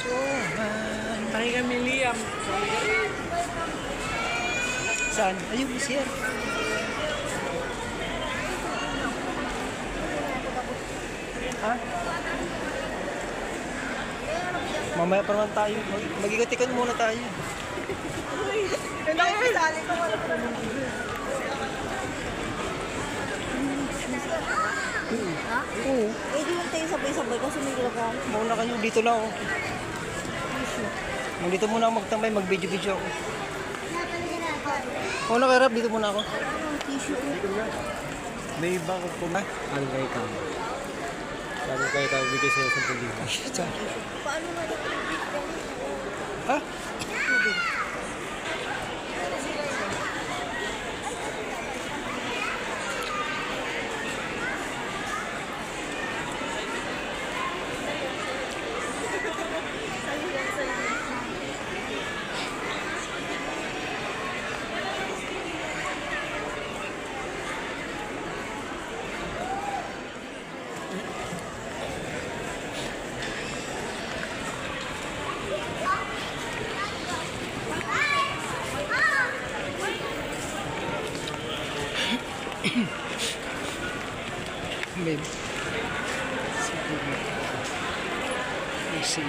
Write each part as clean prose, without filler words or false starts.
Tayo kami Liam. Saan? Ayun, siya. Ha? Mamaya pa naman tayo. Mag-ikot-ikot muna tayo. Nakikisali ko wala po. Ha? Oo. Eh, di lang tayo sabay-sabay kasi may galagang. Mauna kayo. Dito lang ako. Dito muna ako magtambay. Mag-video-video ako. Mauna kayo, Rap. Dito muna ako. Tissue. May iba ko po. Ano kayo ka? Sabi kayo ka bigay sa 10,000. Paano nga ito? Ha? Babe. Let's see.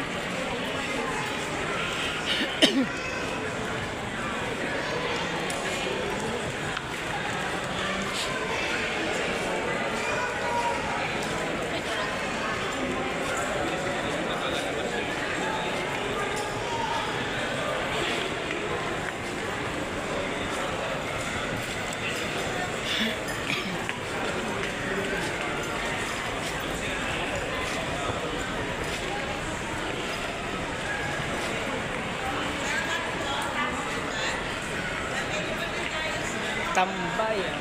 Tambayan.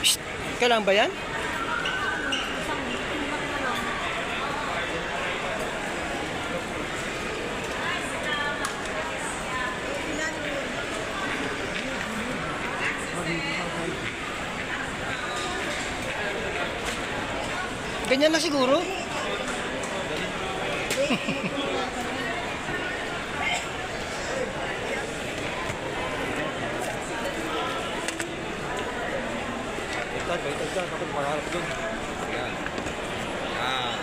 Psst. Kailan ba yan? Ganyan na siguro. Baitag ka, kapag maharap doon. Yan. Yan.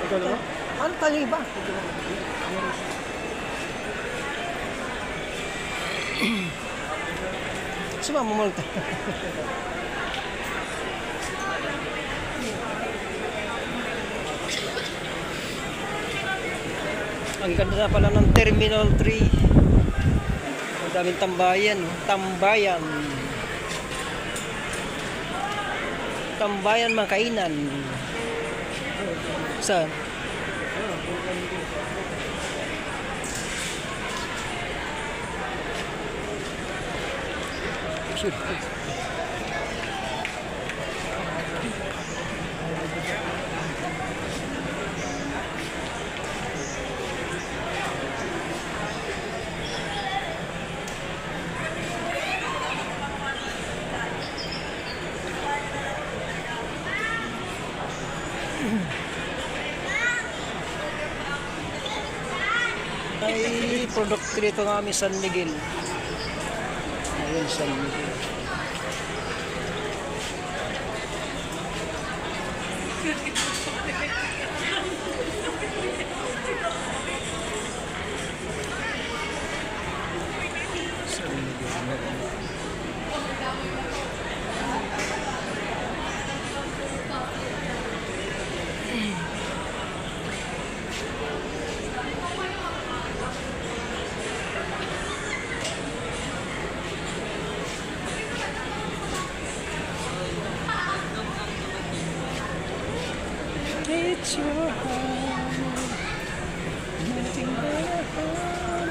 Ikaw lang? Ano tayo iba? Sumama mo lang tayo. Ang ganda na pala ng Terminal 3. Ang daming tambayan. Tambayan. Tambayan mga kainan. Saan? Sure. Ay, produkto dito ng aming San Miguel. Ayun, San Miguel. San Miguel. It's your home, nothing but a home.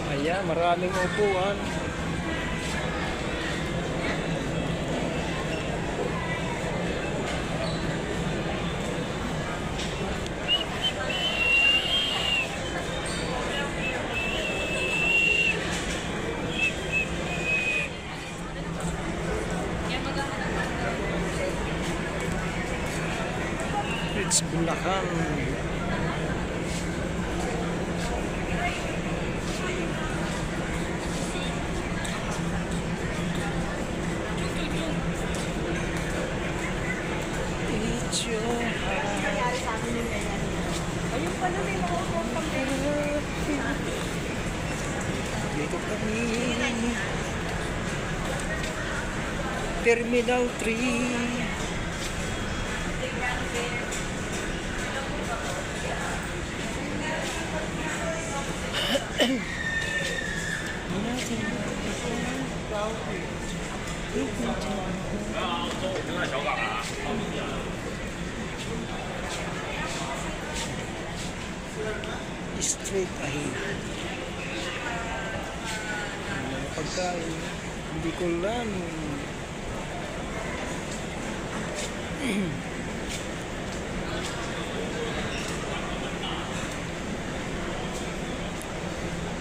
Ayan, maraming upuan. Streets Bulacan. It's your Nangyari sa akin yung ganyan. Ayun pala may mga contact dito kami. Terminal 3. Straight ahead. Mga pagkain, hindi ko lang.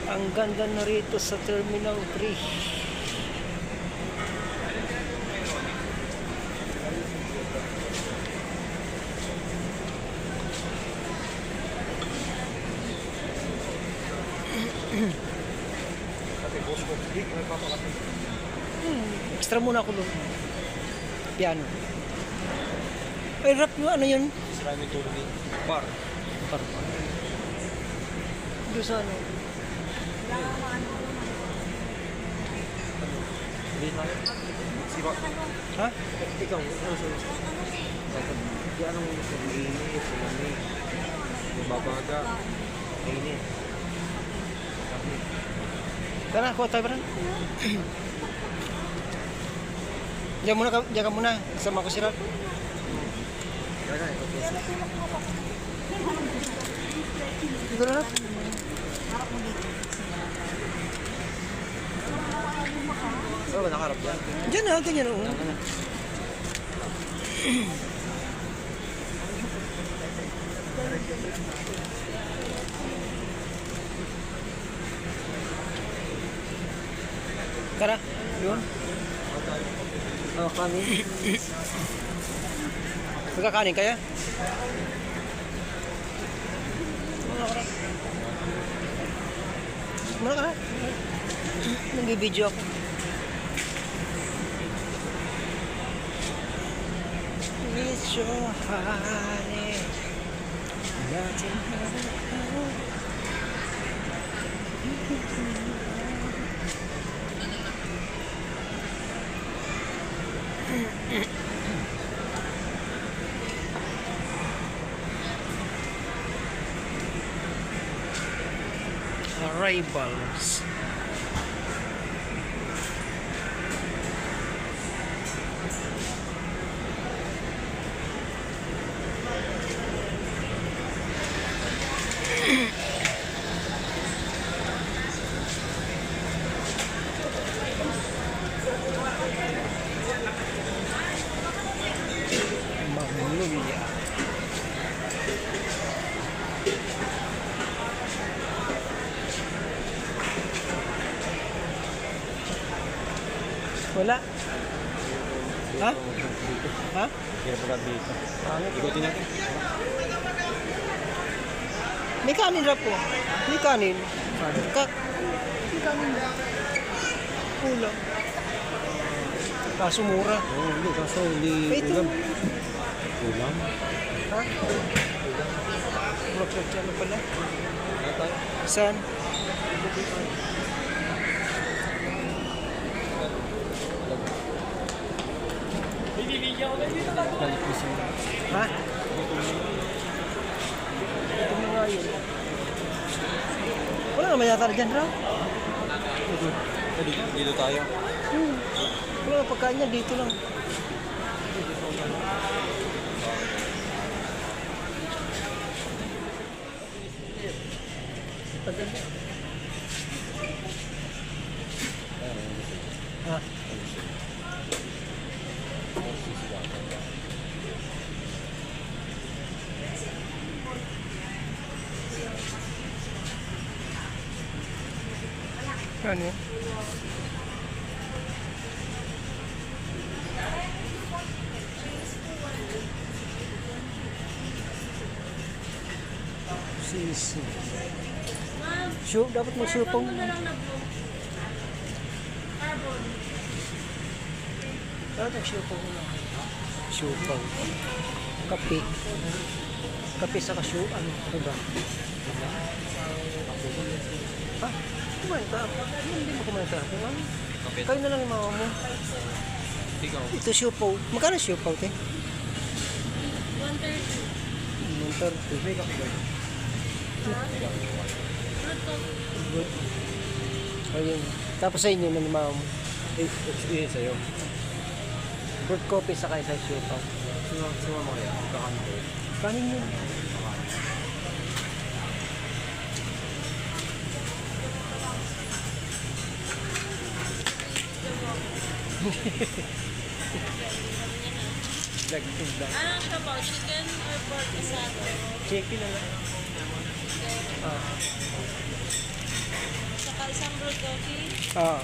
Ang ganda na rito sa Terminal 3. Extra muna ako doon. Piano. Ay, rap yun. Ano yun? Maraming turni. Bar. Par. Doon sa ano? Hindi tayo. Sipa. Ha? Ikaw, ano sa di anong init, ulamig. Babaga. Init. Tara, kuha tayo ba? Diyan ka muna. Sama ko si Ralph. Okay. Dito na, Ralph. Saan ba nakarap yan? Diyan na, ganyan o. Tara, yun. Oh, kami. Magkakanin kaya? Muna ka na. Nagbibideo ako. It's your honey. Nothing arrivals. Magnolia. Wala. Ha? Ha? Hirap agad dito. Ikutin natin. May kanin rap po. May kanin. May kanin. Kulang. Kaso mura. Oo, hindi. Kaso hindi Ito. ulam. Ulam? Ha? Mura siya na pala. Ano tayo? Saan? Balik mo siya. Ha? Ito na nga yun. Wala naman yata dyan, Raw. Dito tayo. Wala na pagkain niya, dito lang. Ha? Ano yun? Sisi. Shoe, dapat may shoe pong. Dapat may shoe pong. Shoe pong. Kape. Kape sa shoe. Ano ba? Ah, kumain ka. Hindi mo kumain ka. Ano? Kayo na lang yung mama mo. Ikaw. Ito shoe pong. Magkano shoe pong, te? 130. Good. Ayun. Tapos sa inyo, ng mama mo. Yun sa'yo. Good coffee sa kayo sa shoe pong. Sumama kaya. Kakanin ko. Kanin yun. Dagdag lang. Anong siya po? Chicken or pork asado? Chicken na lang. Saka isang brewed coffee? Ah.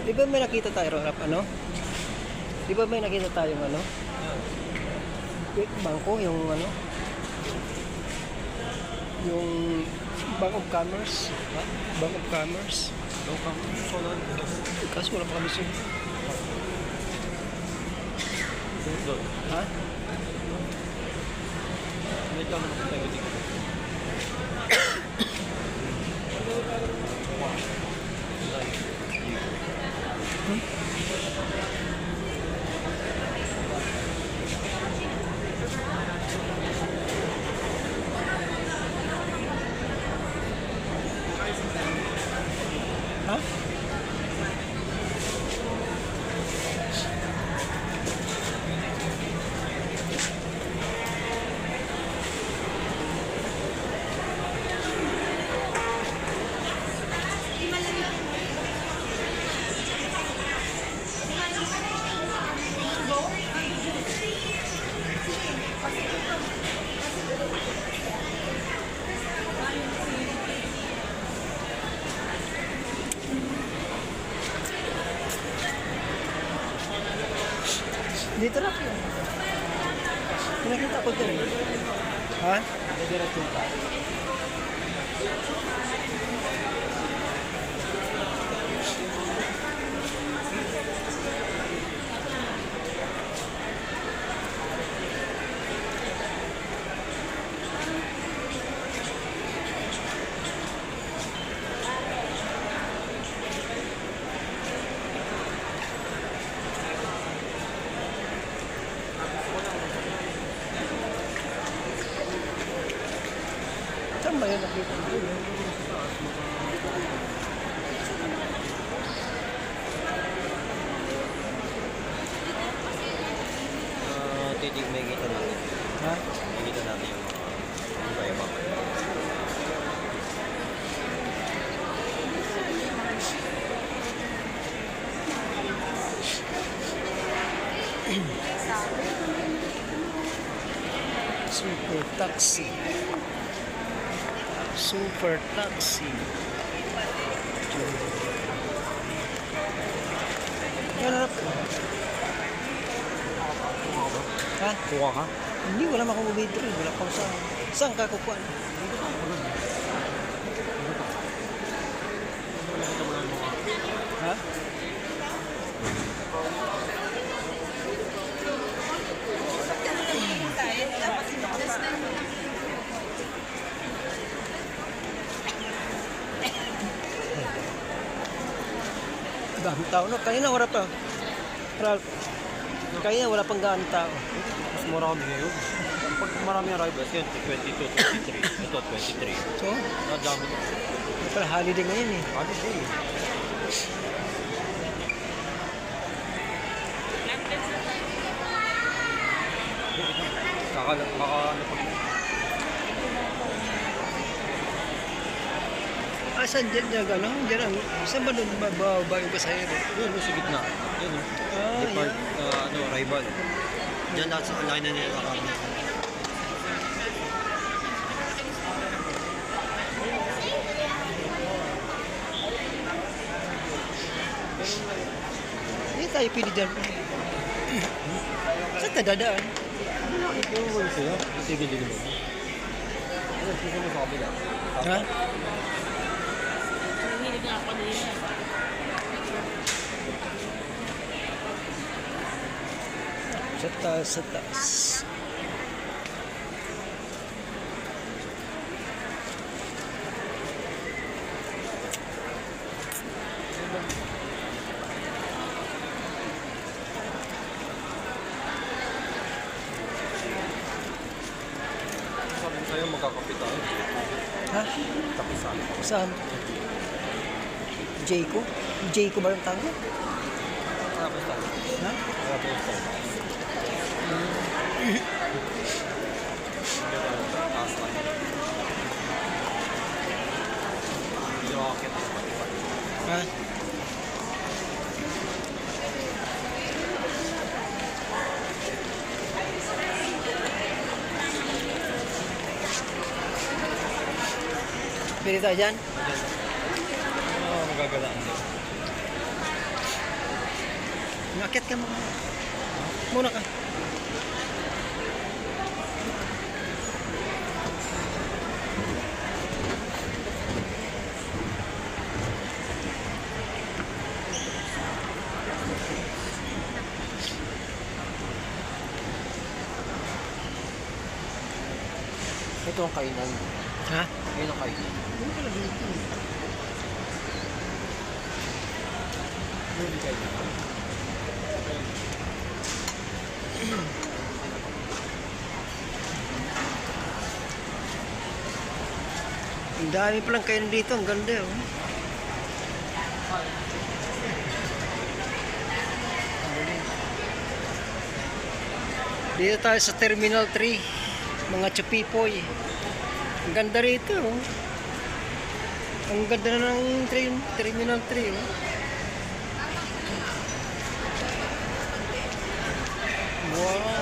Di ba may nakita tayo, Rap, ano? Di ba may nakita tayong ano? Bangko, yung ano? Yung Bank of Commerce. Bank of Commerce. Ikaw ka. Solon. Kaso wala pa kami siya. Doon. Ha? Wait lang naman tayo dito. Ha? Dito na po. Pinakita ko din. Ha? Diretso ka. Saan ba yun nakita ko? Titig may kita natin. Ha? May kita natin yung tayo ba? Super taxi. Super taxi. Yan harap. Ha? Kuha ka? Hindi, wala makakubidro. Wala pang sa... Saan ka kukuha? Ha? Dami tao, no? Kanina wala pa. Ralph, kanina wala pang gaano tao. Mas marami ngayon. Pag marami arrivals yun, 22, 23. Ito, 23. So, Nadami ko. pala holiday ngayon eh. Holiday. Ano pag... Ah, saan dyan dyan gano'n? Dyan ang... Saan ba doon bababa yung pasahero? Yun, sa gitna. Yun, Ah, Depart, yan. arrival. Diyan lahat sa line na nila kami. Hindi tayo pili dyan. Saan tayo dadaan? Yung wala sa'yo, sige din mo. Ano, sige mo sa kabila. Ha? Nahilig nga ako din. Sa taas, sa taas. Sabi ko sa'yo, magkakapital. Ha? Kapisan. Saan? Jayco? Jayco ba yung tango? Kapisan. Ha? Kapisan. Taas lang. Hindi ako akit ang Spotify. Ha? Pili tayo dyan? Oo, magagalaan. Nakit ka muna. Muna ka. Ito ang kainan. Ha? Ayun ang kainan. Hindi kainan. Ang dami palang kain dito. Ang ganda oh. Dito tayo sa Terminal 3. Mga chupipoy. Ang ganda rito oh. Ang ganda na ng train, Terminal 3 oh. Wow.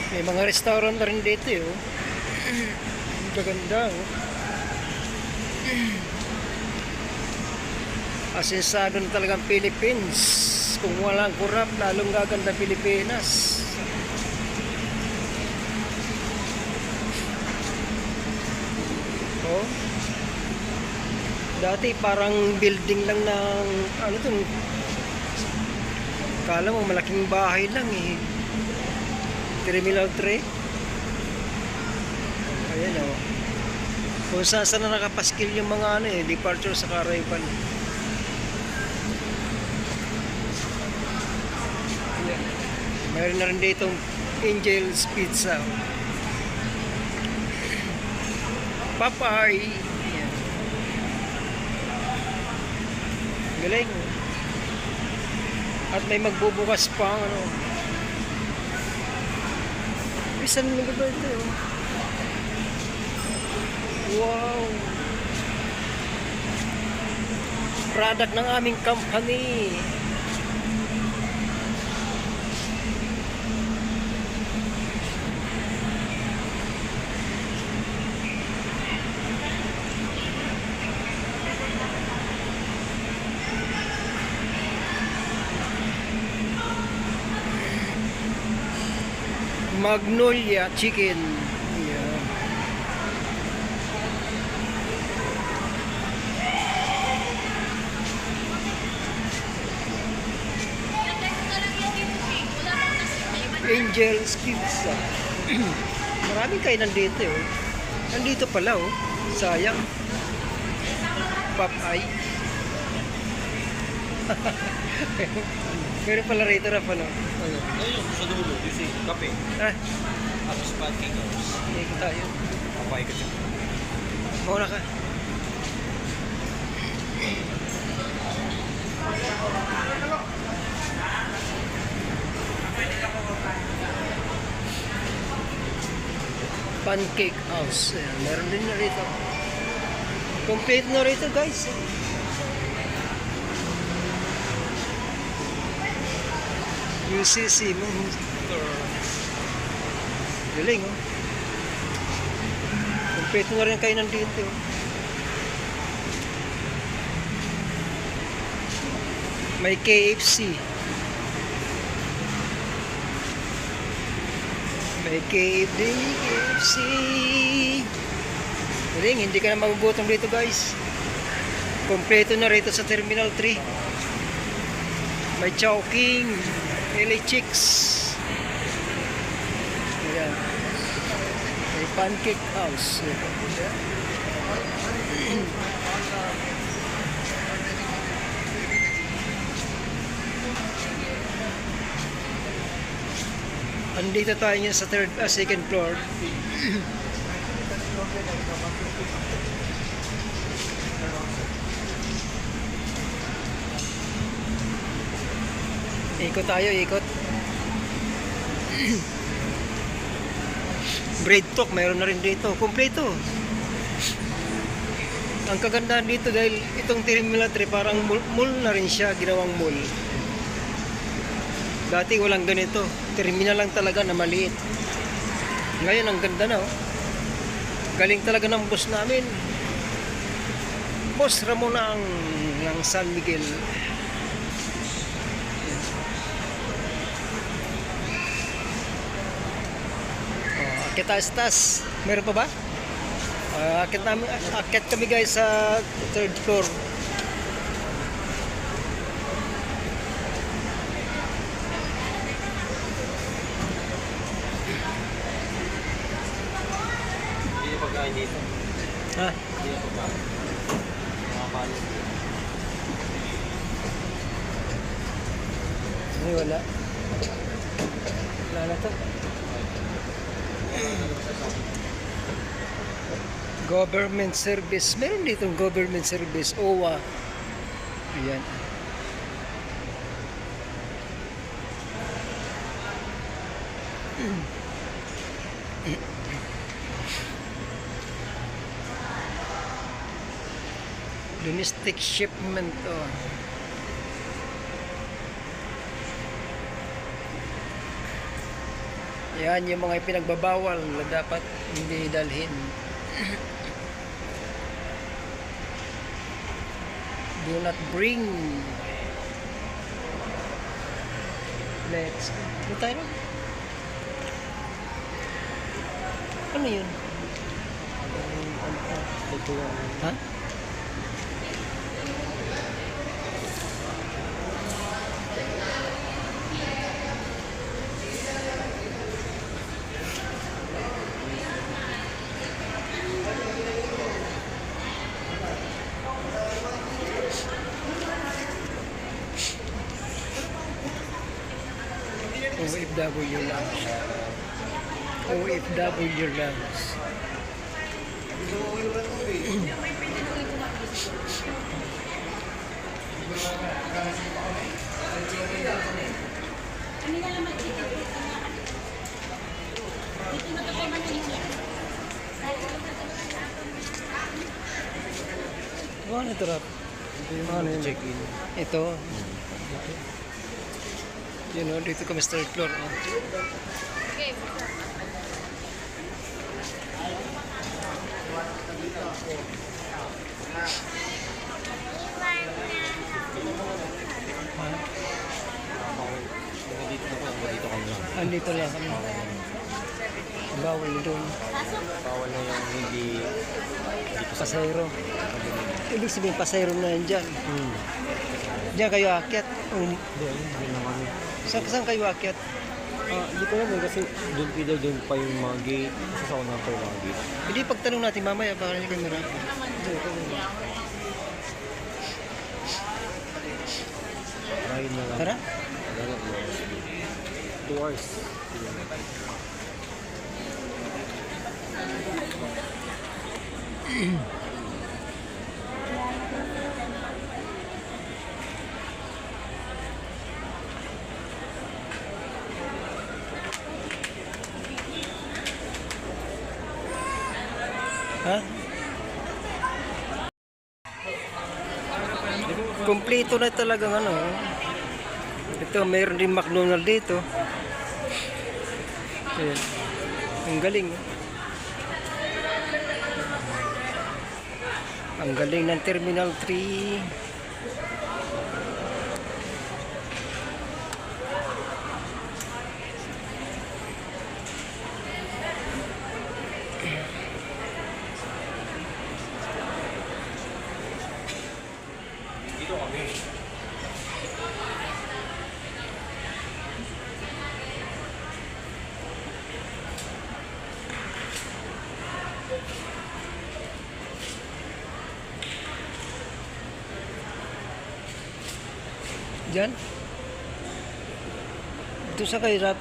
May mga restaurant na rin dito eh, oh. Ang gaganda oh. Asensado na talagang Philippines. Kung walang kurap, lalong gaganda Pilipinas. Oh. Dati parang building lang ng ano to. Kala mo malaking bahay lang eh. Terminal 3. Ayan o. Kung saan na nakapaskil yung mga ano eh, departure sa arrival. Ayan. Mayroon na rin dito Angel's Pizza. Popeye. Ayan. Galing. At may magbubukas pa ano. Saan na ba ito? Wow! Product ng aming company. Magnolia Chicken. Yeah. Angel's Pizza. Maraming kainan dito oh. Nandito pala oh. Sayang. Popeye. Meron pala rito na ano? Ayun, sa dulo, you see, kape. Ah, Tapos pancake house. hindi ko tayo. Papaikot siya. Mauna ka. Pancake house. Ayan, meron din na rito. Complete na rito guys. UCC mo. Galing oh. Complete na rin kayo nandito. May KFC. May KFC. Galing, hindi ka na magugutom dito guys. Kompleto na rito sa Terminal 3. May Chowking, LA Chicks. Ayan. May Pancake House. Andito tayo ngayon sa second floor. Ikot tayo, ikot. Bread talk, mayroon na rin dito. Kompleto. Ang kagandahan dito dahil itong Terminal 3 parang mall na rin siya, ginawang mall. Dati walang ganito. Terminal lang talaga na maliit. Ngayon ang ganda na oh. Galing talaga ng boss namin. Boss Ramon ng San Miguel. Akit taas. Meron pa ba? Akit kami guys sa third floor. Hindi na pagkain dito. Ha? Hindi na pagkain. Mga palo. Ay, wala. Wala na to. Government service. Meron ditong government service. OWA. Ayan. Domestic shipment. Oh. Yan yung mga pinagbabawal na dapat hindi dalhin. Do not bring. Let's go tayo. Ano yun? Ha? OFW Lounge. OFW Lounge. Ano ito rap? Ano yun? Check-in. Ito. Yun o, dito kami sa third floor. Oh. Dito ka lang. Andito lang kami. Bawal doon. Bawal na yung hindi Pasayro. Ibig sabihin pasayro na yan dyan. Diyan kayo akyat. Hindi na kami. Saan kayo akyat? Hindi ko naman kasi doon pa yung mga gate. Kasi ako na pa yung mga gate. Hindi, pagtanong natin mamaya baka hindi kayo marami. Try na lang. Tara. Tara 2 hours. Ha? Kompleto na talagang ano. Ito, mayroon din McDonald dito. Ayan. Ang galing. Ang galing ng Terminal 3. Diyan. Ito sa kairap.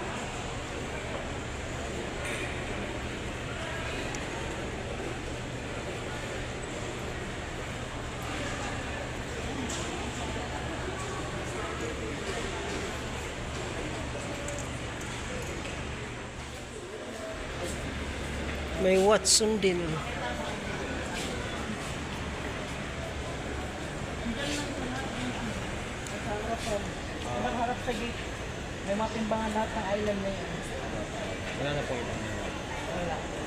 May Watson din. Harap sa gate. May mga timbangan lahat ng island na yun. Wala na po ito.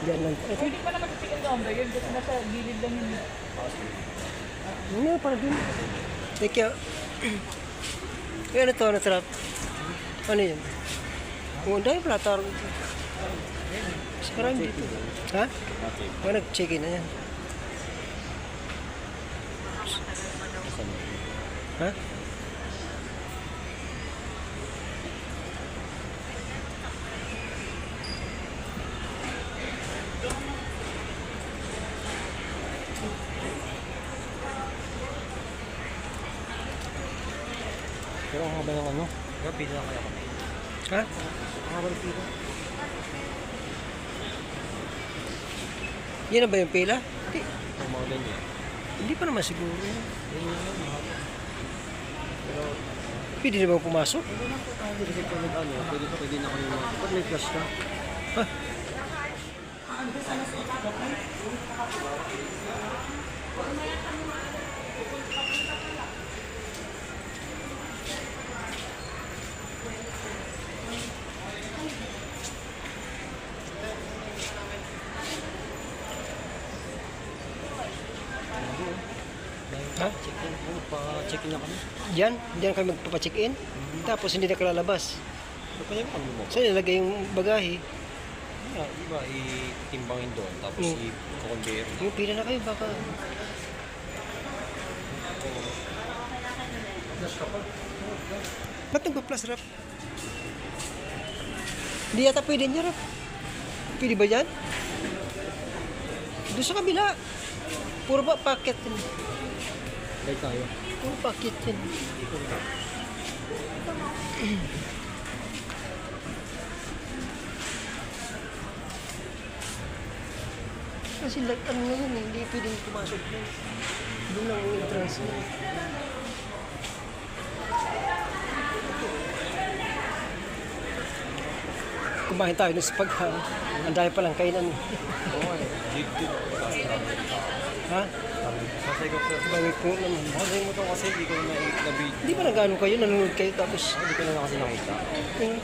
Diyan lang. Pwede pa naman chicken down there yun kasi nasa gilid lang yun. Ano para din? Thank you. Ano to? Ano trap? Ano yun? Oh, dahil pala taro. Sekarang dito. Ha? Wala nag-check-in na yan. Ha? Pero ang haba ng ano? Gabi na kaya kami. Ha? Ang haba ng pila. Yan na ba yung pila? Hindi. Ang mga ganyan. Hindi pa naman siguro. Yan yung mahaba. Pero, Pwede na ba pumasok? hindi kasi kung ano, pwede na kayo mag... Ba't may flash ka? Ha? Ha? Check-in. Pa-check-in na kami. Diyan kami magpapacheck-in. Tapos hindi na kalalabas. So, kaya mo kami mo. Saan nilagay yung bagahe? Di ba, itimbangin doon. Tapos i-conveyor. Yung pila na kayo baka. Ba't nagpa-plus rap? Hindi yata pwede niya rap. Pwede ba yan? Doon sa kabila. Puro ba packet yun? Dahil tayo. Puro packet yun. Kasi ano nga yun, hindi pwedeng pumasok yun. Doon lang yung entrance niya. Kumain tayo ng spagha. Ang dahil palang kainan. Oo eh. Jig-jig. Ha? Sasay ko sir. Bawit ko naman. Sasay mo to kasi hindi ko na na-video. Hindi ba nag-ano kayo? Nanonood kayo tapos... Hindi ko na kasi nakita. Eh,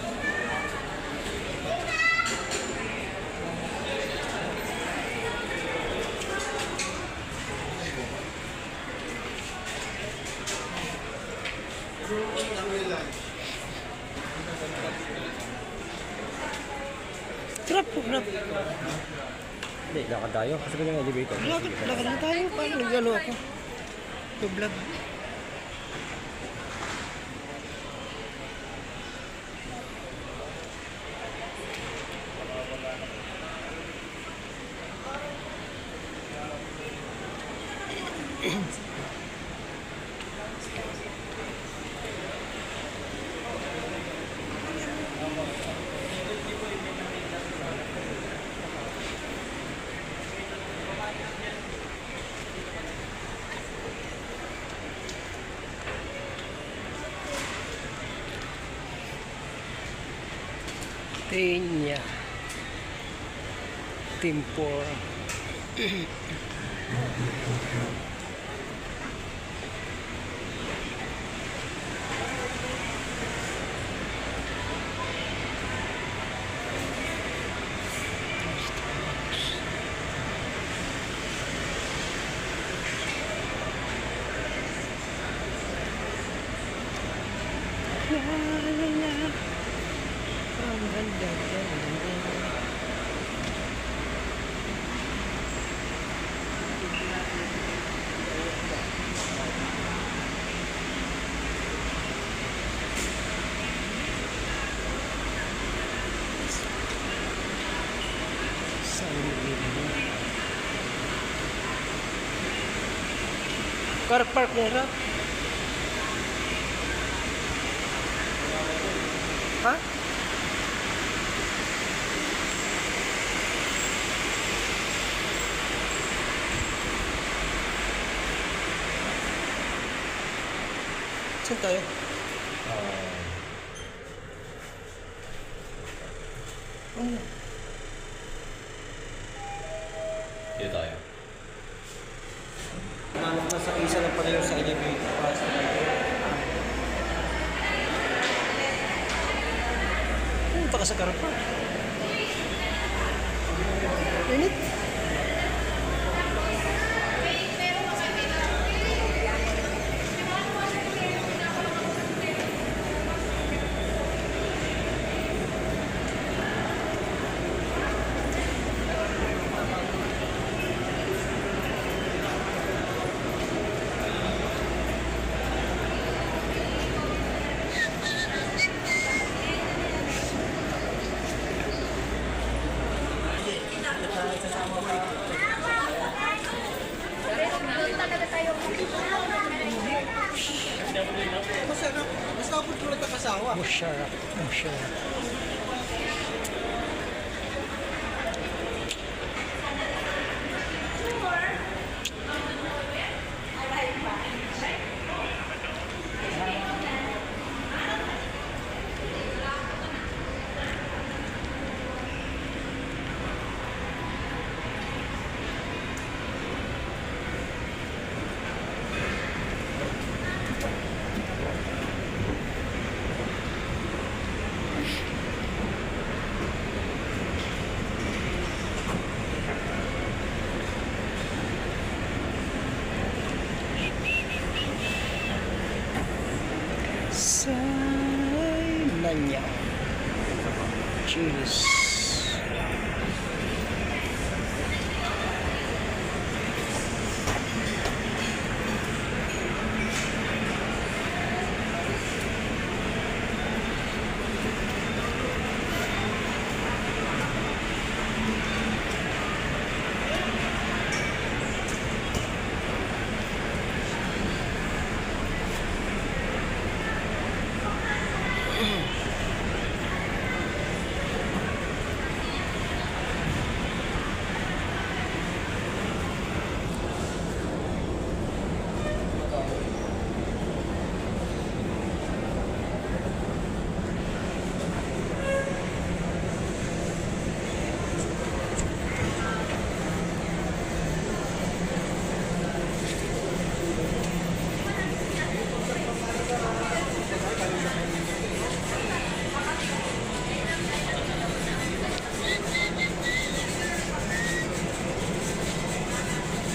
Trap po, trap. Hindi, lakad tayo. Kasi ko yung elevator. Lakad na tayo. Paano nag-ano ako? Vlog. Tenya Tempura. Ang ganda. Car park nila. Ha? Saan tayo? Dito tayo. Nasa isa lang pala yung sa kanya may pass. Punta ka sa car park. Init. Masarap. Basta ako pulot ang kasawa. Musharraf. Musharraf. Nanya. Cheers.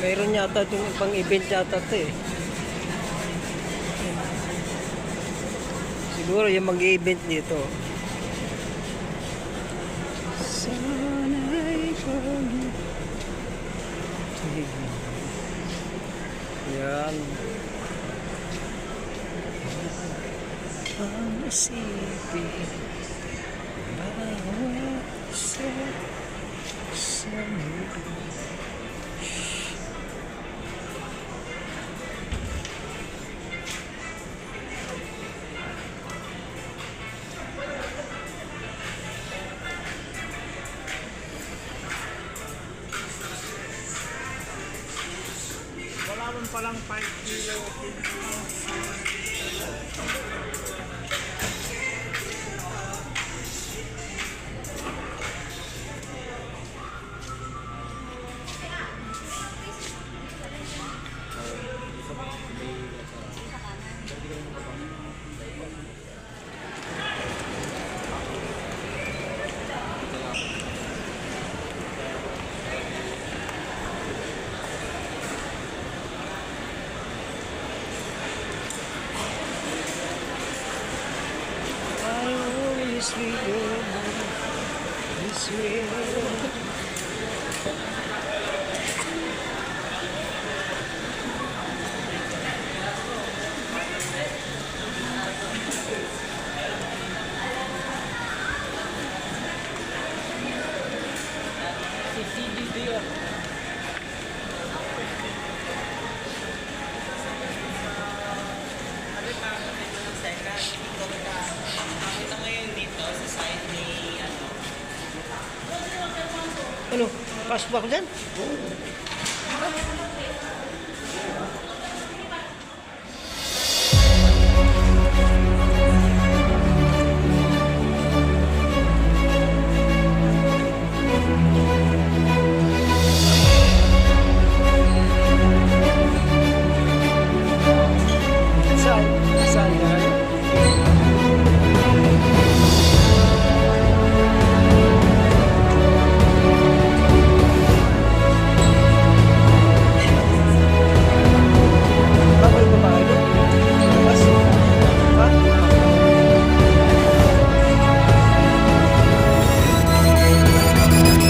Mayroon yata itong pang event yata ito eh. Siguro yung mag-event dito. Sana'y yan. Ang isipin bawat isa sa mundo. Wala man palang 5 kilo. sweet. Ano? Pasok ba ako dyan? Saan? Saan yan? Bawal ba ba ito? Labas? Ha? Dito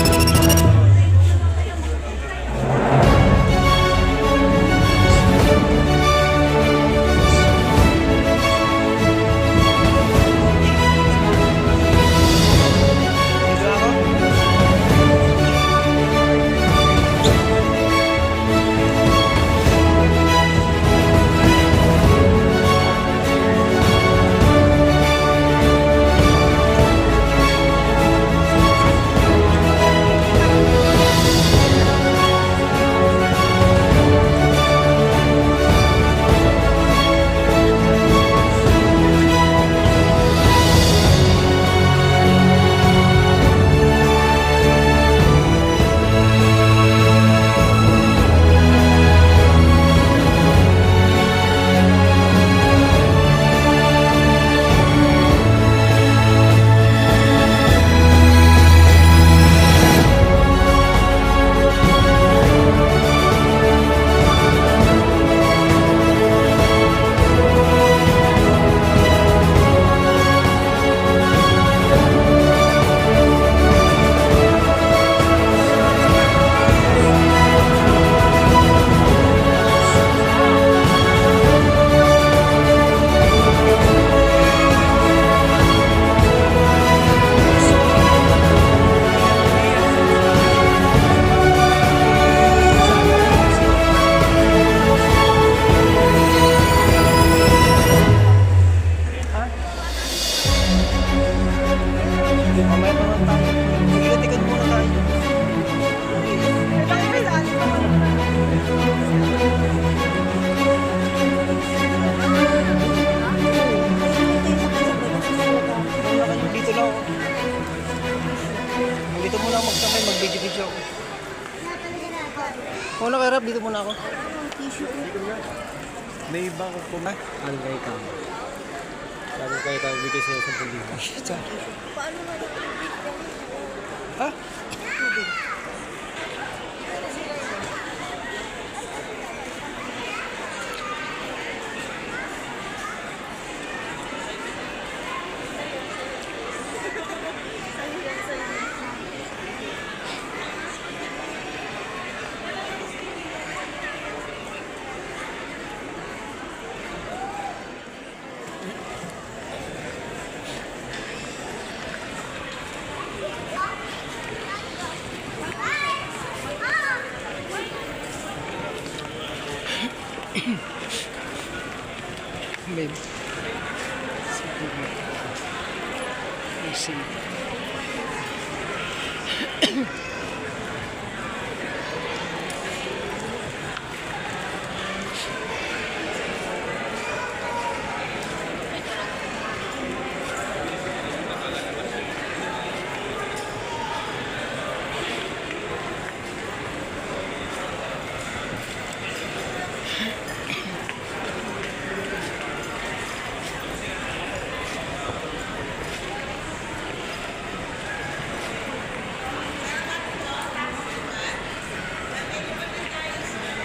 ako? Mamaya pa naman tayo. Mag-ikot-ikot muna tayo. Wala kayo, dito lang ako. Dito muna ako magsakay, mag-video-video ako. Muna kay Rap, dito muna ako. May iba ko kumain. Ano kay Kang? Sabi kayo tayo bigay sa 10,000. Ha? Babe. Let's see.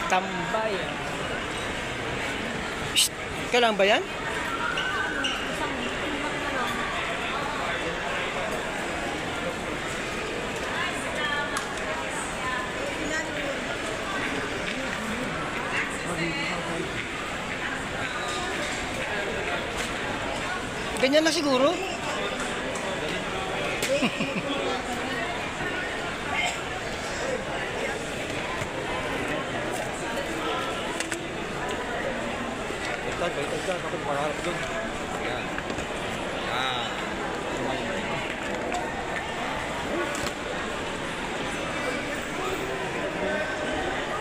Tambayan. Psst, kailan ba yan? Ganyan na siguro. Baitag ka. Kapag makaharap doon. Yan. Yan.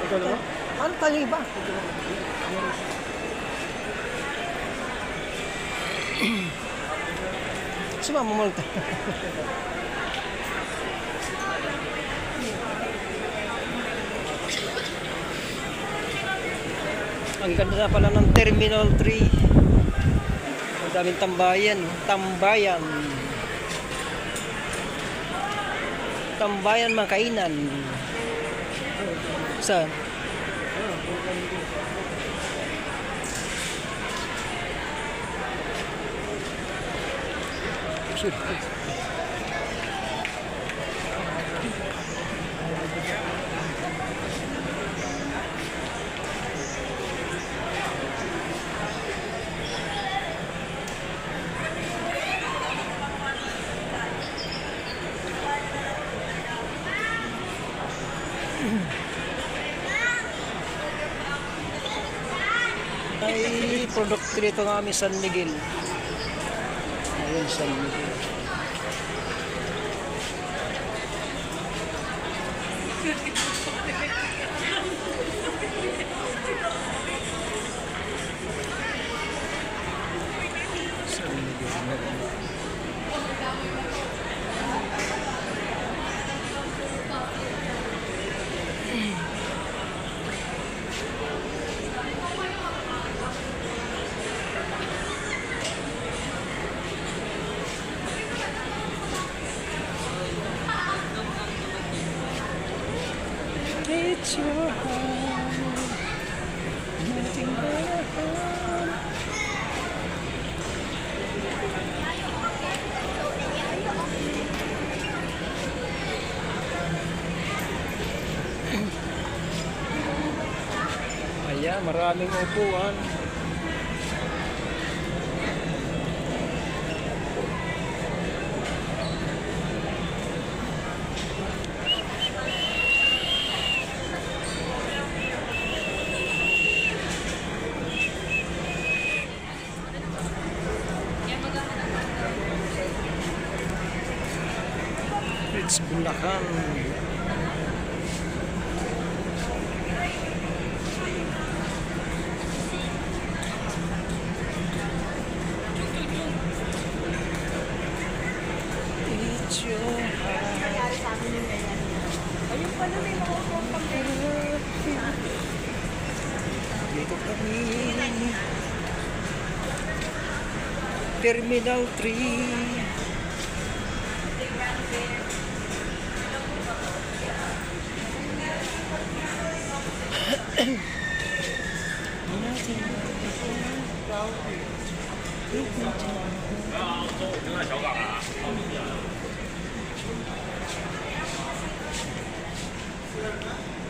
Ikaw naman? Ano tayo iba? Sumama mo lang tayo. Ang ganda na pala ng Terminal 3. Ang daming tambayan. Tambayan. Tambayan mga kainan. Saan? Sure. Ay, produkto dito ng aming San Miguel. Ayun, San Miguel. San Miguel. It's your home, nothing but a home. Ayan, maraming upuan. It's Bulacan. It's your heart. Nangyari sa amin yung ganyan. Ayun pala may mga upong kami. Dito kami. Terminal 3.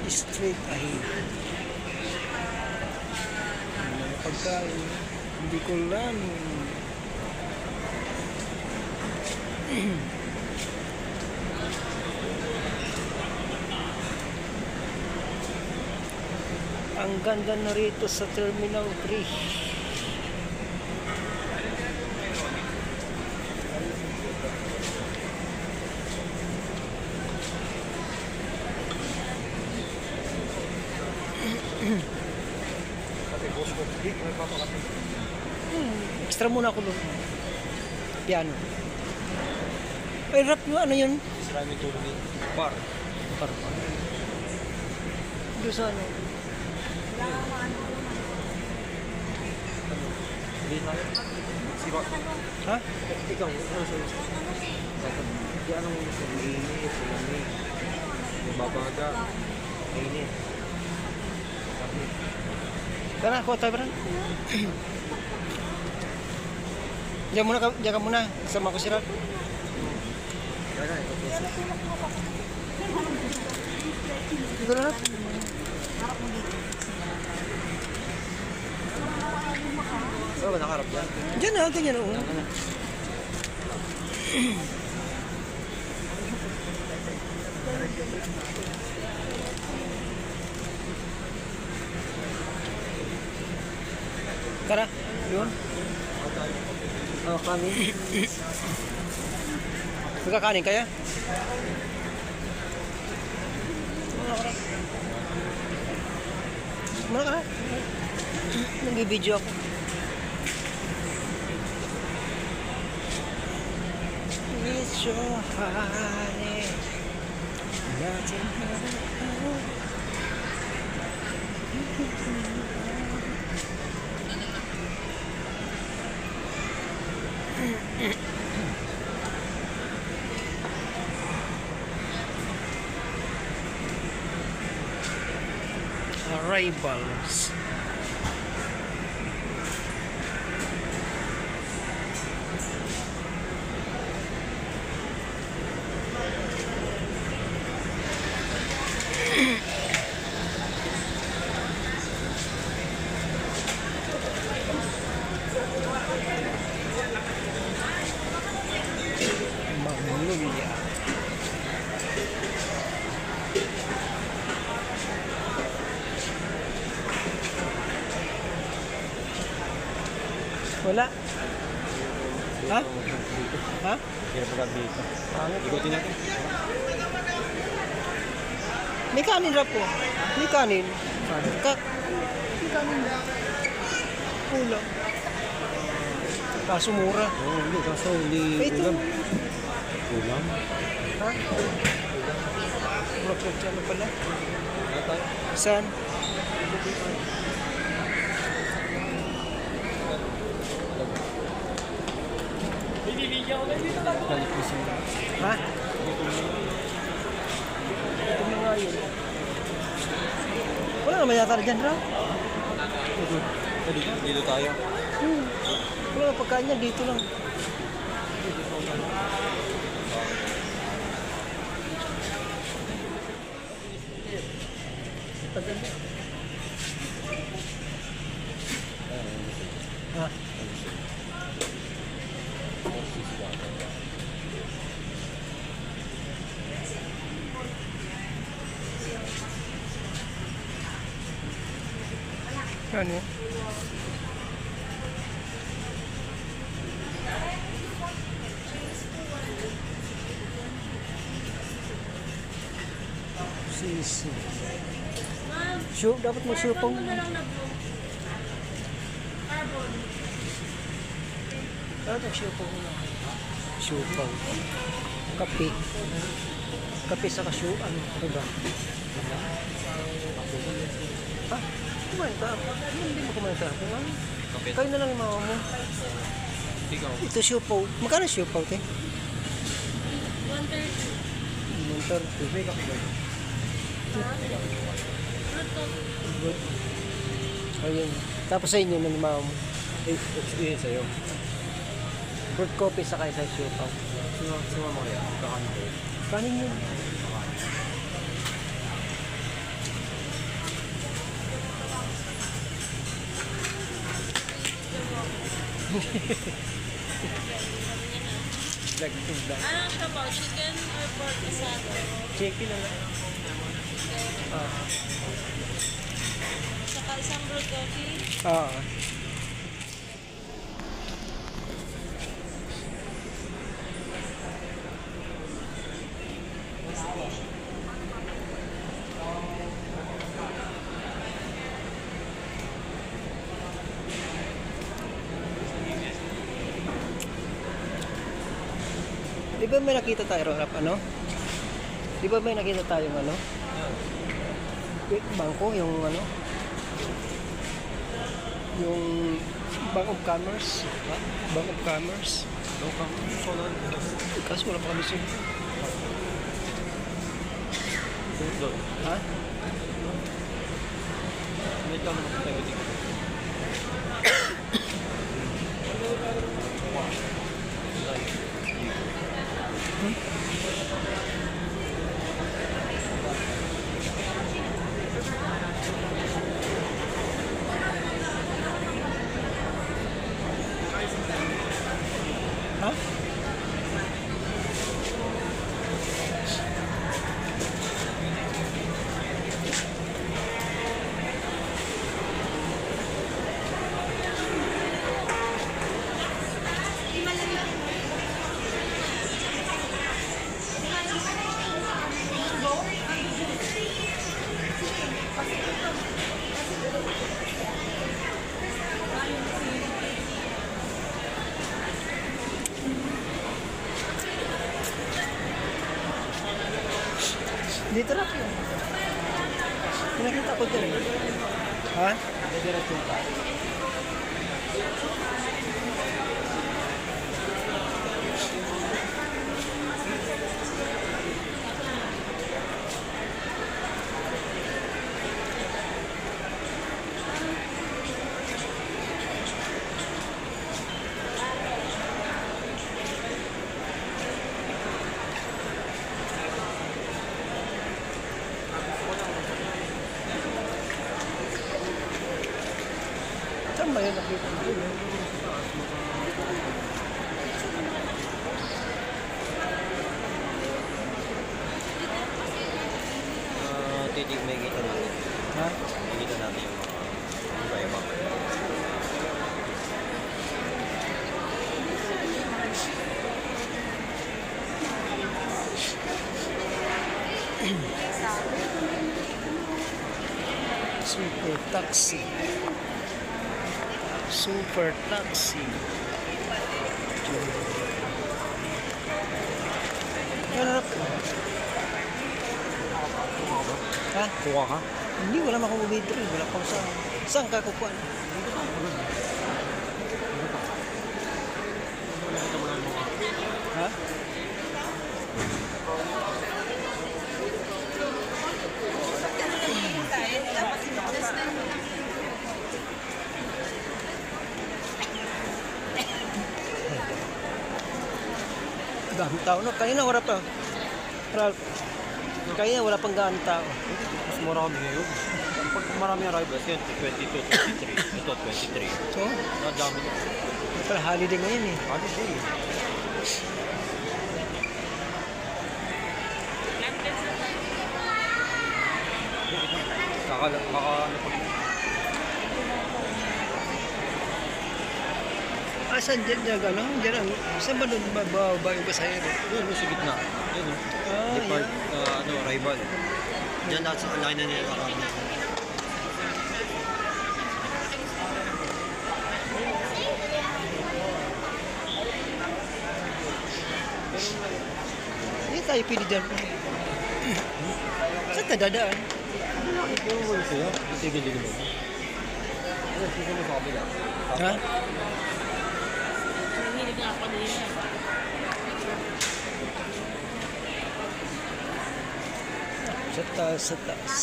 Straight ahead. Mga pagkain, hindi ko lang. Ang ganda na rito sa Terminal 3. Extra muna ako doon. Piano. Ay, rap yun. Ano yun? Maraming tulong ni Bar. Parpa. Doon sa ano? Hindi na. Si Bar. Ha? Ikaw, ano sa gusto? Di anong gusto? Mainit, ulamig. Mababaga. Mainit. Kapit. Tara, kuha tayo, Bran. Diyan ka muna. Sama ko si Rap. Kaya ito. Dito na, Rap. Saan ba nakarap yan? Diyan na, tingnan. Tara, yun. Oh, kami. Magkakanin kaya? Muna ka na. Nag-video ako. It's so honey. Nothing arrivals. Magnolia. Wala. Ha? Ha? Hirap agad dito. Ikutin natin. May kanin rap po. May kanin. May kanin. Kulang. Kaso mura. Oo, hindi. Kaso hindi Ito. ulam. Ulam? Ha? Mura po ano pala? Ano tayo? Saan? Balik mo siya. Ha? Ito na nga yun. Wala naman yata dyan, Ra. Dito tayo. Wala na pagkain niya, dito lang. Ha? Ano? Sisi. Sure, dapat may sure pong. Dapat may sure pong. Sure pong. Kape. Kape sa kasyo. Ano ba? Ah, kumain ka. Hindi mo kumain ka. Kain na lang yung mama mo. Ikaw. Ito siupaw. Magkano siupaw, te? 130. 130. Good. Ayun. Tapos sa inyo, ng mama mo. Yun sa'yo. Fruit coffee sa kaysa siupaw. Sumama kaya. Kakanin ko. Kanin yun. Dagdag. Ano siya ba? Chicken or pork asado? Chicken na lang. Saka isang brewed coffee. Ah. Di ba may nakita tayo, Rap, ano? Di ba may nakita tayong ano? Bangko, yung ano? Yung Bank of Commerce. Bank of Commerce. Doon ka. Solon. Kaso wala pa kami sila. Doon. Ha? Hindi ka naman tayo dito. Ha? Dito na po. Pinakita ko din. Ha? Saan ba yun nakita mo? Titig may kita natin. Ha? May kita natin yung iba-iba. Super taxi. Super taxi. Ano? Ha? Kuha ka? Hindi, wala makang umidro. Wala pang saan. Saan ka kukuha? Ha? Dami tao no? Kanina wala pa. Ralph. Kanina wala pang dami tao. Mas marami ngayon. Pag marami arrivals yun, 22, 23. Ito, 23. So, Nadami na. pala holiday ngayon eh. Holiday. Ano pag... Ah, saan dyan dyan gano'n? Dyan ang, saan ba doon bababa yung pasahero? Yun, sa gitna. Yun, Ah, depart, arrival. Diyan lahat sa line na nila kami. Hindi tayo pili dyan. Saan tayo dadaan? Yung wala sa'yo, itigil din mo. Ano, sige mo sa kabila. Ha? Nahilig nga ako din. Sa taas, sa taas.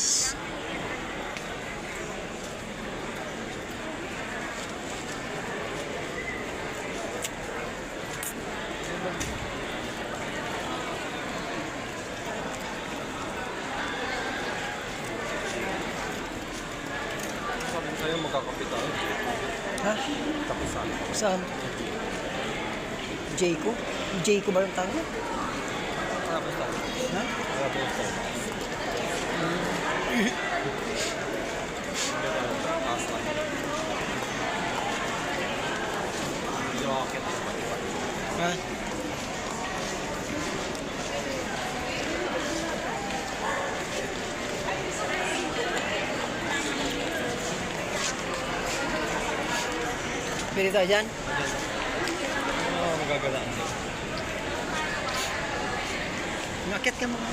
Sabi ko sa'yo, magkakapit tayo. Ha? Kapisan. Saan? Jayco? Jayco ba yung tango? Tapos tayo. Ha? Tapos tayo. Taas tayo. Hindi ako akit sa Spotify. Ha? Pili tayo dyan? Oo, magagalaan din. Nakit ka muna.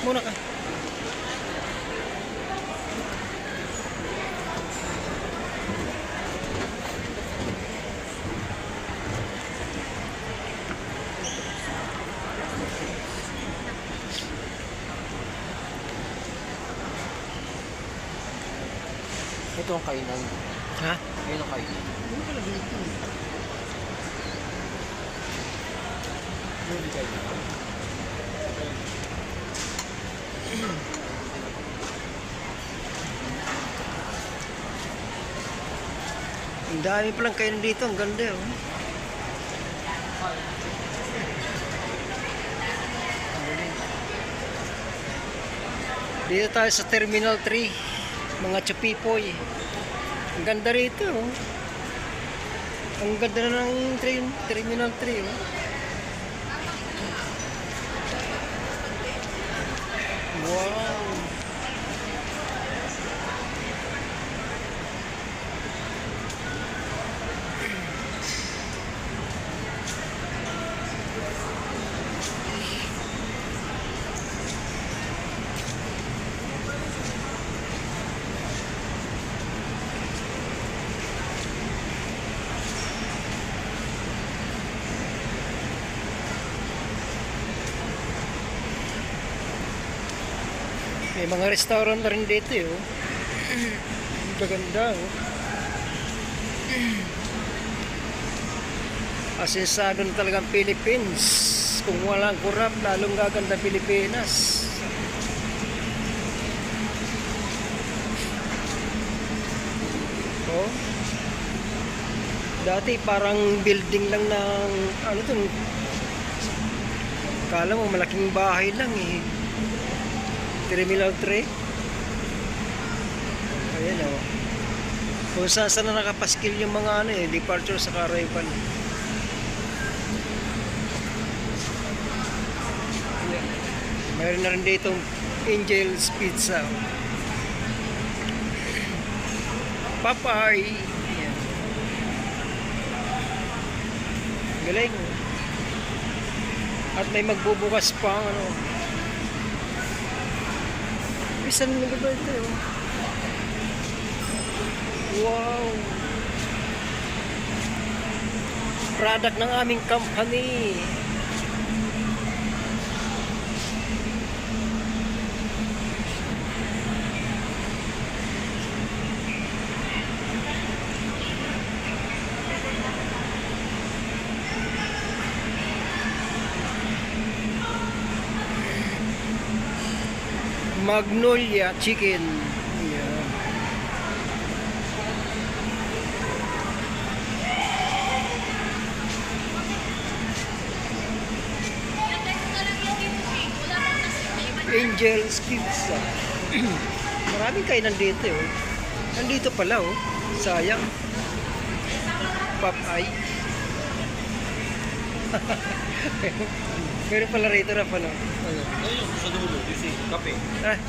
Muna ka. Ito ang kainan. Ha? Ayun ang kainan. Hindi kainan. Ang dami palang kain dito. Ang ganda oh. Dito tayo sa Terminal 3. Mga chupipoy. Ang ganda rito oh. Ang ganda na ng train, Terminal 3 oh. Wow. May mga restaurant na rin dito eh. Oh. Ang gaganda oh. Asensado na talagang Philippines. Kung walang kurap, lalong gaganda Pilipinas. Oh. Dati parang building lang ng ano to. Kala mo malaking bahay lang eh. Terminal 3. Ayan o. Kung saan na nakapaskil yung mga ano eh, departure sa arrival. Ayan. Mayroon na rin dito Angel's Pizza. Popeye. Ayan. Galing. At may magbubukas pa ano. Bisan na ba ito? Wow! Product ng aming company. Magnolia Chicken. Yeah. Angel's Pizza. Maraming kainan dito oh. Nandito pala oh. Sayang. Popeye. Meron pala rito na pala. Ano? Ayun, sa dulo, you see, kape. Ah,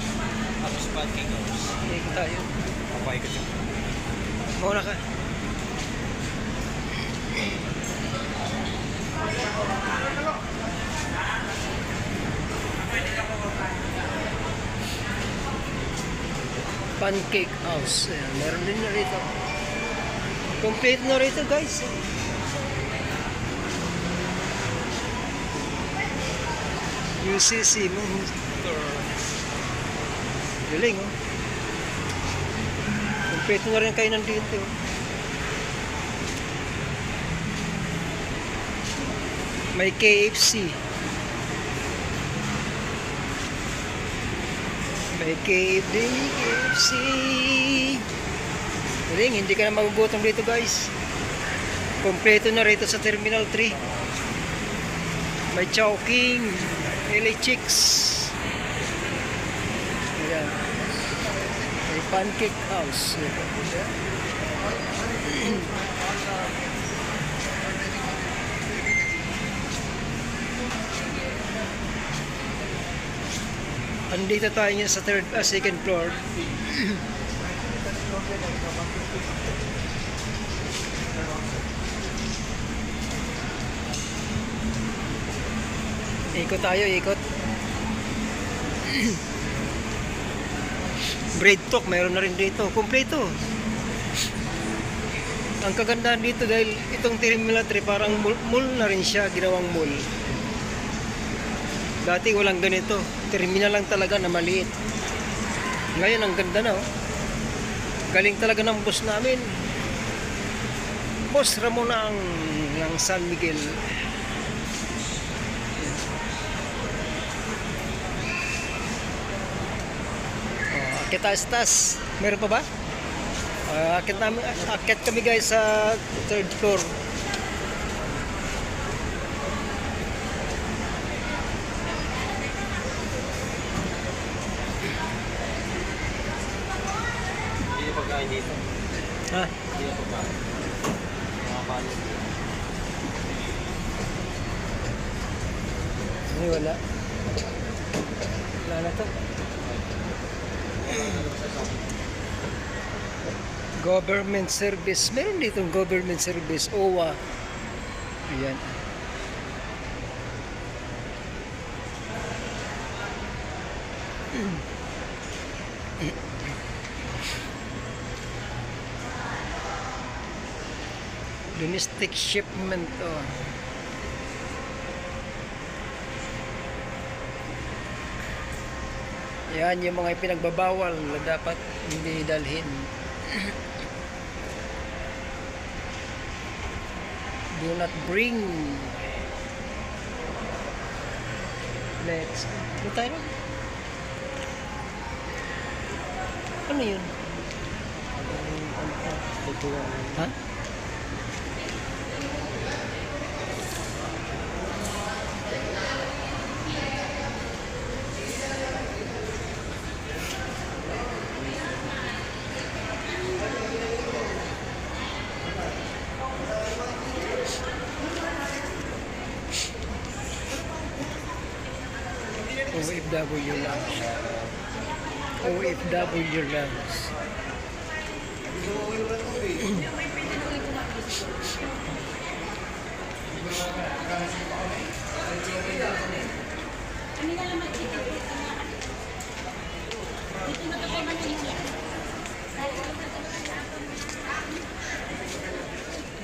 Tapos pancake house. hindi ko tayo. Papay ka dyan. Mauna ka. Pancake house. Ayan, meron din na rito. Complete na rito guys. UCC mo. Galing oh. Complete na rin kayo nandito. May KFC. May KFC. Galing, hindi ka na magugutom dito guys. Kompleto na rito sa Terminal 3. May Chowking, LA Chicks. Ayan. May Pancake House. Andito tayo ngayon sa second floor. Ikot tayo, ikot. Bread talk, mayroon na rin dito. Kompleto. Ang kagandahan dito dahil itong Terminal 3 parang mall na rin siya, ginawang mall. Dati walang ganito. Terminal lang talaga na maliit. Ngayon ang ganda na oh. Galing talaga ng boss namin. Boss Ramon ng San Miguel. Akit taas. Meron pa ba? Akit kami guys sa third floor. Hindi yung pagkain dito. Ha? Hindi yung pagkain. Mga paano. Ay, wala. Wala na to. Government service. Meron ditong government service. OWA. Ayan. Domestic shipment. Oh. Yan yung mga pinagbabawal na dapat hindi dalhin. Do not bring. Let's go tayo. Ano yun? Ha? OFW Lounge. OFW Lounge.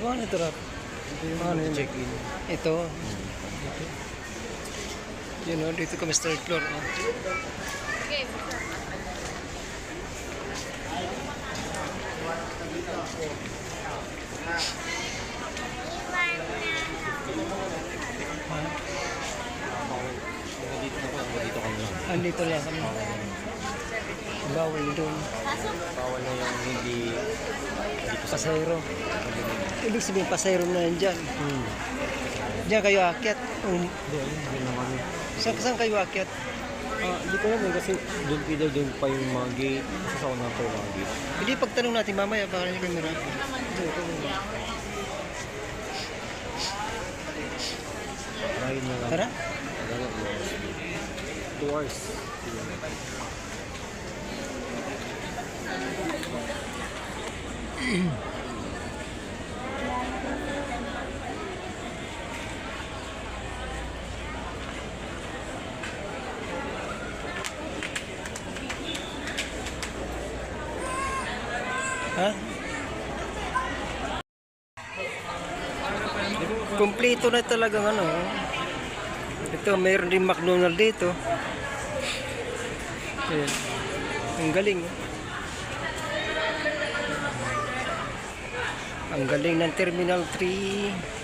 Ano ito, Rap? Ano yun? Check-in. Ito. Yun o, dito kami sa third floor. Oh. Dito ka lang. Andito lang kami. Bawal doon. Bawal na yung hindi Pasayro. Ibig sabihin pasayro na yan dyan. Diyan kayo akyat. Doon na kami. Saan kayo akyat? Hindi ko naman kasi doon pa yung mga gate. Sa una pa yung mga gate. Hindi, pagtanong natin mamaya, baka nyo kayo marami. Ride na lang. Tara. 2 hours. Ha? Kompleto na talagang ano. Ito, mayroon din McDonald's dito. Ayan. Ang galing. Ang galing ng Terminal 3.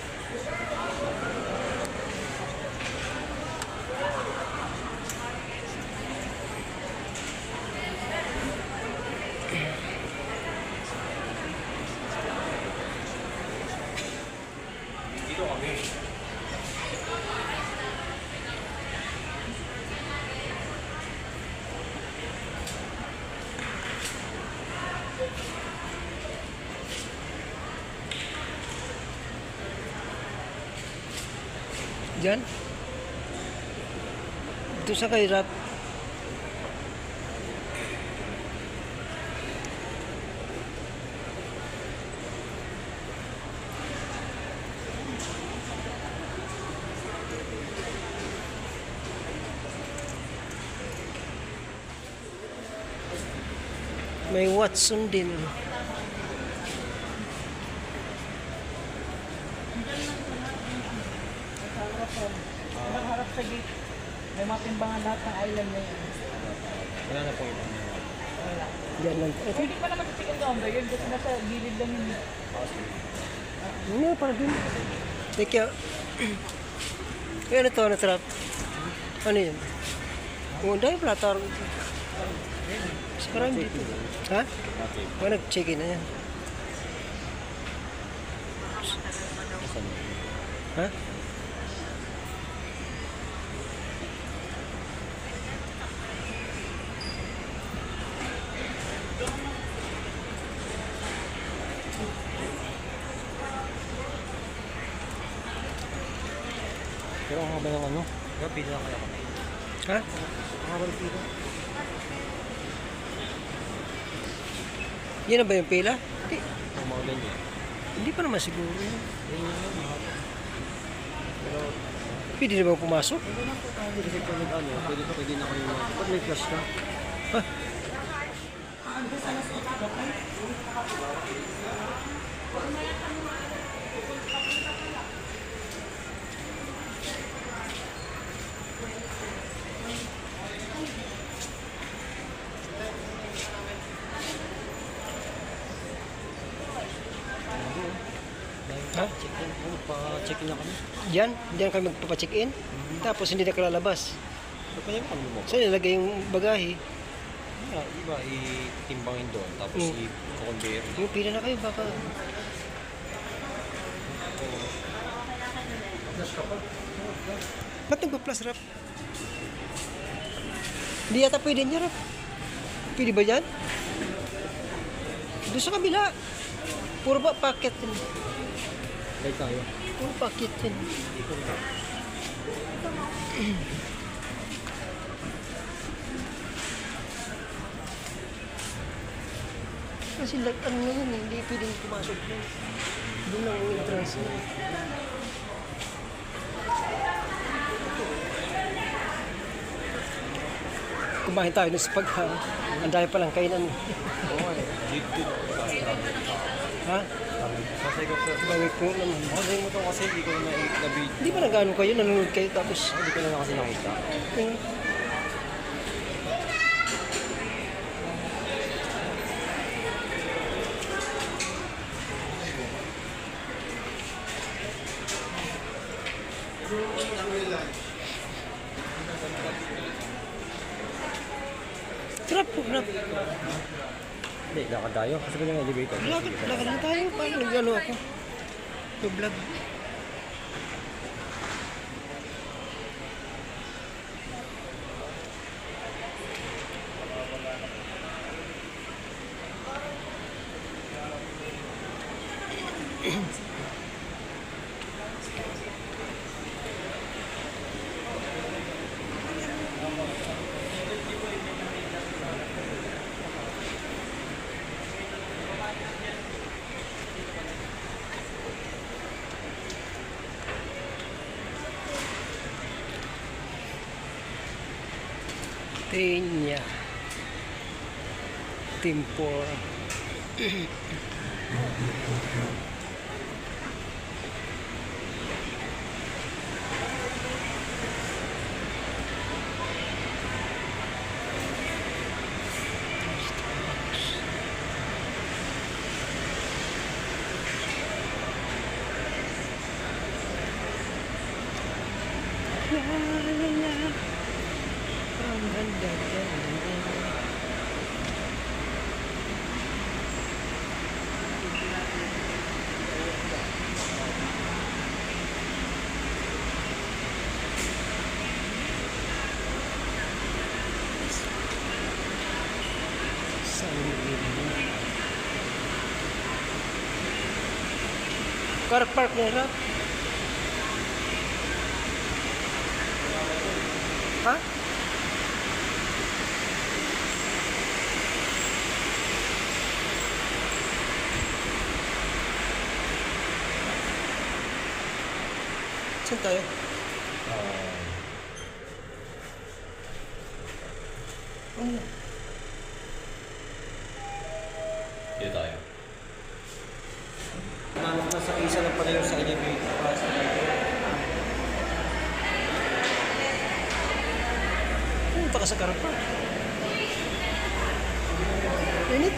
Diyan? Ito sa kay Rap. May Watson din. Nakaharap sa gate. May mga timbangan lahat ng island na yun. Wala na po ito. Diyan lang. Pwede pa naman sa chicken down yun kasi nasa gilid lang yun. Ano para din? Thank you. Ano to? Ano trap? Ano yun? Oh, dahil pala taro. Sekarang dito. Ha? Wala nag-check-in na yan. Ha? Pero ang haba ng ano? Kaya pila na kaya kami. Ha? Ang haba ng pila. Yan na ba yung pila? Hindi. Ang mga ganyan. Hindi pa naman siguro. Yan yung mahaba. Pero Pwede na ba pumasok? kasi pag ano, pwede na kayo mag... Ba't may flash ka? Ha? Check-in na kami. Diyan kami magpapacheck-in. Tapos hindi na kalalabas. Ba't pa niya kami mo? Saan nilagay yung bagahe? Iba, itimbangin doon. Tapos i-conveyor. Yung pila na kayo, baka... Ba't nagpa-plus, Rap? Hindi yata pwede niya, Rap. Pwede ba yan? Doon sa kabila. Puro ba packet yun? Dahil tayo. Puro packet yun. Kasi ano nga yun, hindi pwedeng pumasok yun. Doon ang entrance yun. Kumain tayo ng spag ha. Ang dami palang kainan. Oo eh. Jeep. Ha? Sasay ko sa... Bawit ko naman. Sasay mo to kasi hindi ko na na-video. Hindi ba nag-ano kayo? Nanonood kayo tapos... Hindi ko na kasi nakita. Eh, Trap po, trap. Hindi, lakad tayo. Kasi ko yung elevator. Lakad na tayo. Paano nag-ano ako? Vlog. Peña Tempura. Car park na Rap. Ha? Saan tayo? Ano? Dito tayo. Nasa isa lang pala yung sa elevator. Punta ka sa car park. Init.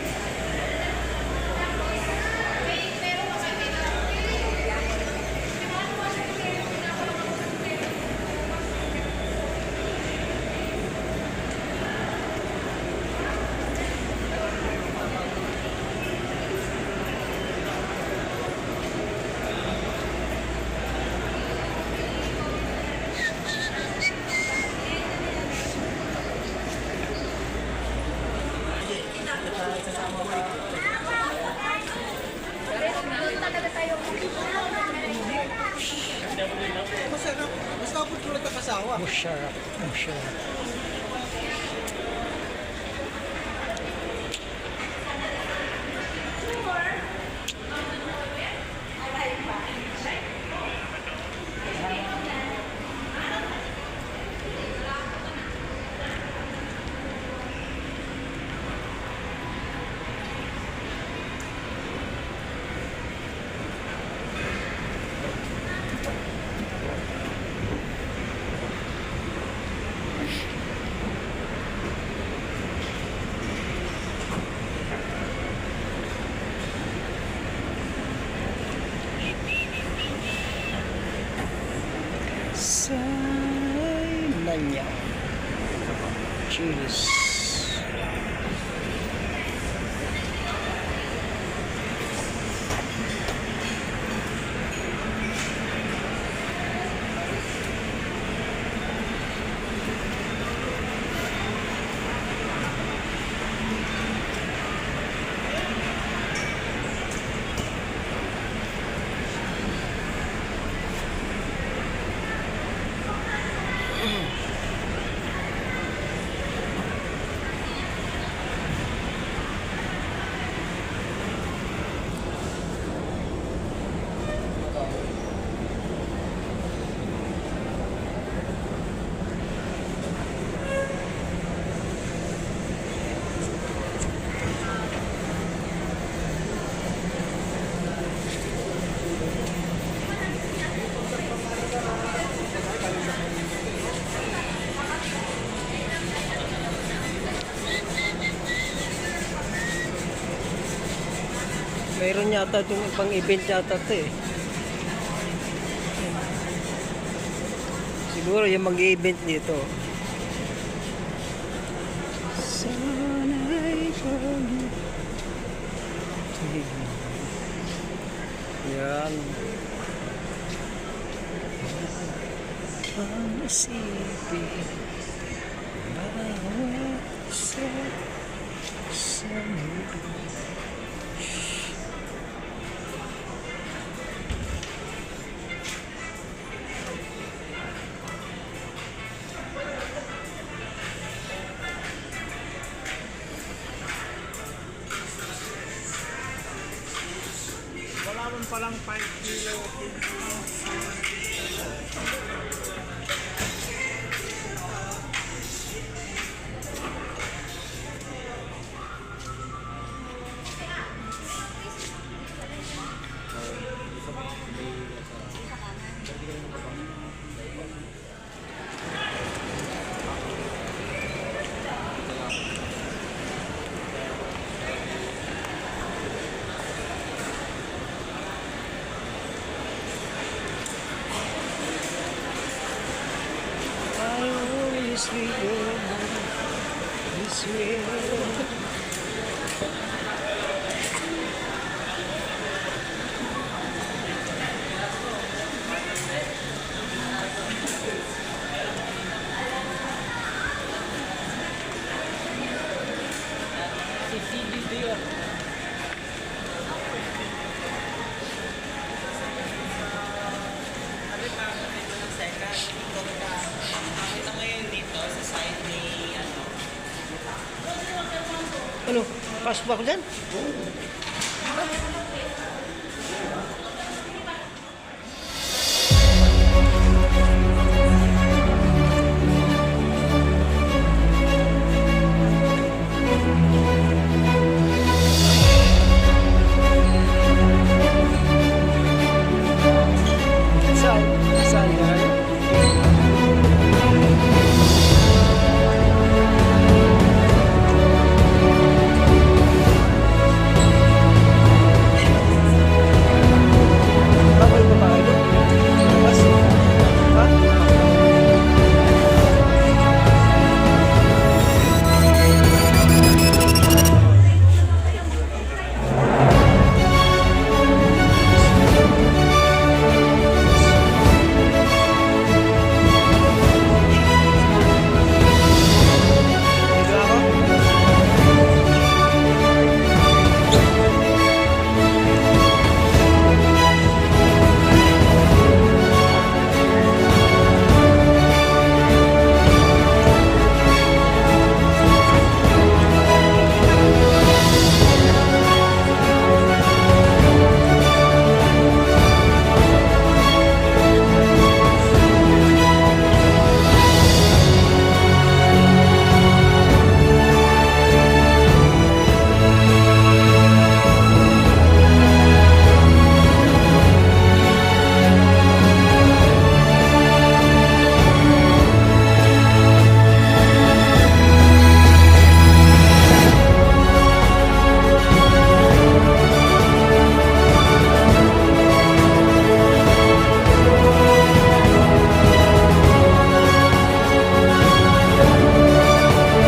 Masarap. Basta ako tulad ng kasawa. Musharraf. Musharraf. Cheers. Mayroon yata itong pang event yata ito eh. Siguro yung mag-event dito. Yan. Ang isipin bawat isa sa mundo. Wala man palang 5 kilo. I always remember this way. Nakita mo yun dito sa side ni ano. Ano? Pasok ba ako dyan?